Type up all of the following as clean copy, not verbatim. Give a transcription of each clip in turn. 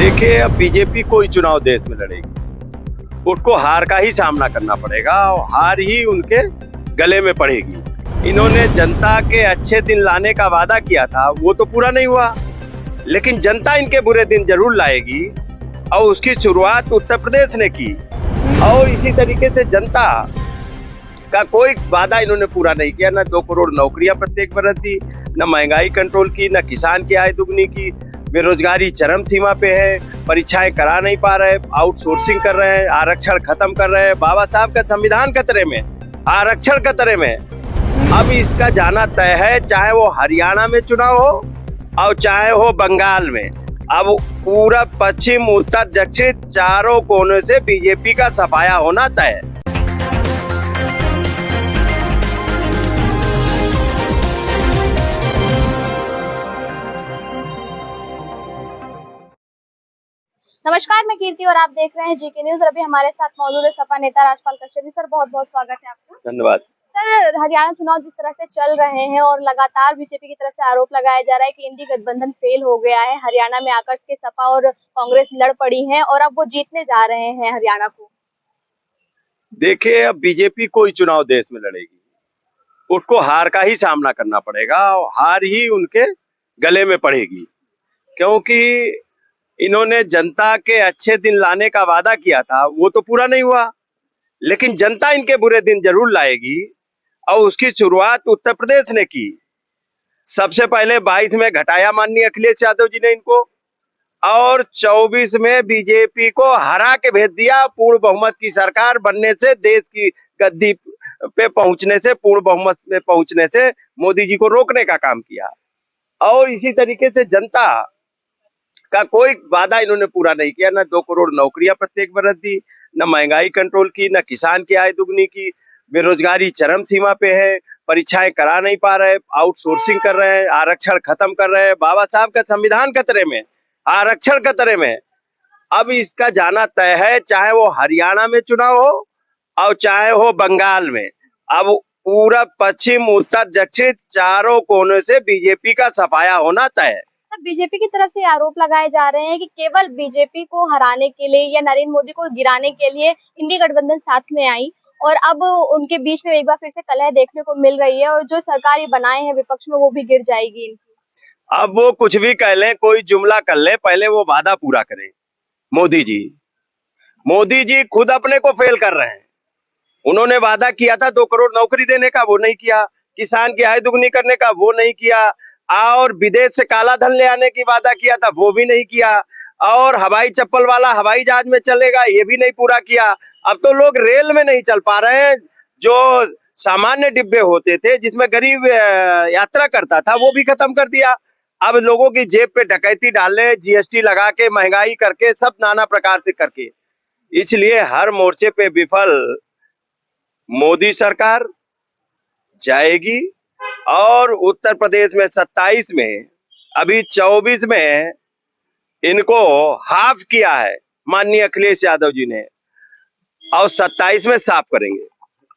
देखिए, अब बीजेपी कोई चुनाव देश में लड़ेगी, उसको हार का ही सामना करना पड़ेगा और हार ही उनके गले में पड़ेगी। इन्होंने जनता के अच्छे दिन लाने का वादा किया था, वो तो पूरा नहीं हुआ, लेकिन जनता इनके बुरे दिन जरूर लाएगी और उसकी शुरुआत उत्तर प्रदेश ने की। और इसी तरीके से जनता का कोई वादा इन्होंने पूरा नहीं किया। न 2 करोड़ नौकरियां प्रत्येक बरस दी, न महंगाई कंट्रोल की, न किसान की आय दुगनी की। बेरोजगारी चरम सीमा पे है, परीक्षाएं करा नहीं पा रहे, आउटसोर्सिंग कर रहे हैं, आरक्षण खत्म कर रहे हैं। बाबा साहब का संविधान खतरे में, आरक्षण खतरे में। अब इसका जाना तय है, चाहे वो हरियाणा में चुनाव हो और चाहे हो बंगाल में। अब पूरा पश्चिम उत्तर दक्षिण चारों कोनों से बीजेपी का सफाया होना तय है। नमस्कार, मैं कीर्ति और आप देख रहे हैं जीके न्यूज। अभी हमारे साथ मौजूद है सपा नेता राजपाल कश्यप। सर, बहुत बहुत स्वागत है आपका। धन्यवाद। सर, हरियाणा चुनाव जिस तरह से चल रहे हैं और लगातार बीजेपी की तरफ से आरोप लगाया जा रहा है कि इंडी गठबंधन फेल हो गया है, हरियाणा में आकर के सपा और कांग्रेस लड़ पड़ी है और अब वो जीतने जा रहे हैं हरियाणा को। देखिए, अब बीजेपी कोई चुनाव देश में लड़ेगी, उसको हार का ही सामना करना पड़ेगा और हार ही उनके गले में पड़ेगी, क्योंकि इन्होंने जनता के अच्छे दिन लाने का वादा किया था, वो तो पूरा नहीं हुआ, लेकिन जनता इनके बुरे दिन जरूर लाएगी और उसकी शुरुआत उत्तर प्रदेश ने की। सबसे पहले 22 में घटाया माननीय अखिलेश यादव जी ने इनको, और 24 में बीजेपी को हरा के भेज दिया। पूर्ण बहुमत की सरकार बनने से, देश की गद्दी पे पहुंचने से, पूर्ण बहुमत में पहुंचने से मोदी जी को रोकने का काम किया। और इसी तरीके से जनता का कोई वादा इन्होंने पूरा नहीं किया। न 2 करोड़ नौकरियां प्रत्येक बरस दी, न महंगाई कंट्रोल की, न किसान की आय दुगनी की। बेरोजगारी चरम सीमा पे है, परीक्षाएं करा नहीं पा रहे, आउटसोर्सिंग कर रहे हैं, आरक्षण खत्म कर रहे हैं। बाबा साहब का संविधान खतरे में, आरक्षण खतरे में। अब इसका जाना तय है, चाहे वो हरियाणा में चुनाव हो और चाहे हो बंगाल में। अब पूरा पश्चिम उत्तर दक्षिण चारों कोनों से बीजेपी का सफाया होना तय है। बीजेपी की तरफ से आरोप लगाए जा रहे हैं कि केवल बीजेपी को हराने के लिए या नरेंद्र मोदी को गिराने के लिए इंडी गठबंधन साथ में आई और अब उनके बीच में एक बार फिर से कलह देखने को मिल रही है और जो सरकार ये बनाए हैं विपक्ष में, वो भी गिर जाएगी इनकी। अब वो कुछ भी कह लें, कोई जुमला कर ले, पहले वो वादा पूरा करें। मोदी जी खुद अपने को फेल कर रहे हैं। उन्होंने वादा किया था 2 करोड़ नौकरी देने का, वो नहीं किया। किसान की आय दुगनी करने का, वो नहीं किया। और विदेश से काला धन ले आने की वादा किया था, वो भी नहीं किया। और हवाई चप्पल वाला हवाई जहाज में चलेगा, ये भी नहीं पूरा किया। अब तो लोग रेल में नहीं चल पा रहे हैं। जो सामान्य डिब्बे होते थे जिसमें गरीब यात्रा करता था, वो भी खत्म कर दिया। अब लोगों की जेब पे डकैती डालने, जीएसटी लगा के, महंगाई करके, सब नाना प्रकार से करके, इसलिए हर मोर्चे पे विफल मोदी सरकार जाएगी। और उत्तर प्रदेश में 27 में, अभी 24 में इनको हाफ किया है माननीय अखिलेश यादव जी ने, और 27 में साफ करेंगे।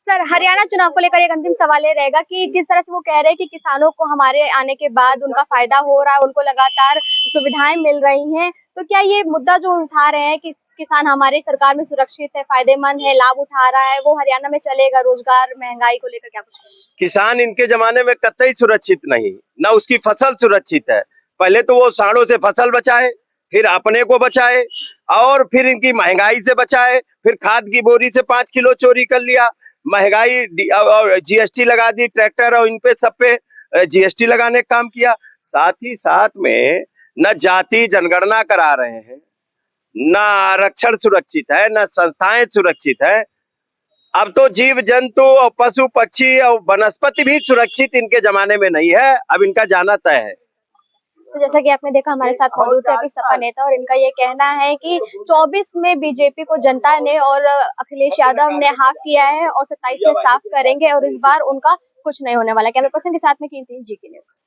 सर, हरियाणा चुनाव को लेकर एक अंतिम सवाल ये रहेगा कि जिस तरह से वो कह रहे हैं कि किसानों को हमारे आने के बाद उनका फायदा हो रहा है, उनको लगातार सुविधाएं मिल रही हैं, तो क्या ये मुद्दा जो उठा रहे हैं कि किसान हमारी सरकार में सुरक्षित है, फायदेमंद है, लाभ उठा रहा है, वो हरियाणा में चलेगा? रोजगार, महंगाई को लेकर क्या कुछ? किसान इनके जमाने में कतई सुरक्षित नहीं, न उसकी फसल सुरक्षित है। पहले तो वो सांडों से फसल बचाए, फिर अपने को बचाए, और फिर इनकी महंगाई से बचाए। फिर खाद की बोरी से 5 किलो चोरी कर लिया, महंगाई और जीएसटी लगा दी ट्रैक्टर और इन पे सब पे जीएसटी लगाने का काम किया। साथ ही साथ में न जाति जनगणना करा रहे हैं, न आरक्षण सुरक्षित है, न संस्थाएं सुरक्षित है। अब तो जीव जंतु और पशु पक्षी और वनस्पति भी सुरक्षित इनके जमाने में नहीं है। अब इनका जाना तय है। तो जैसा कि आपने देखा, हमारे साथ मौजूद है अभी सपा नेता और इनका ये कहना है कि 24 में बीजेपी को जनता ने और अखिलेश यादव ने हाफ किया है और 27 में साफ करेंगे और इस बार उनका कुछ नहीं होने वाला। कैमरा पर्सन के साथ में कीर्ति, जीके न्यूज।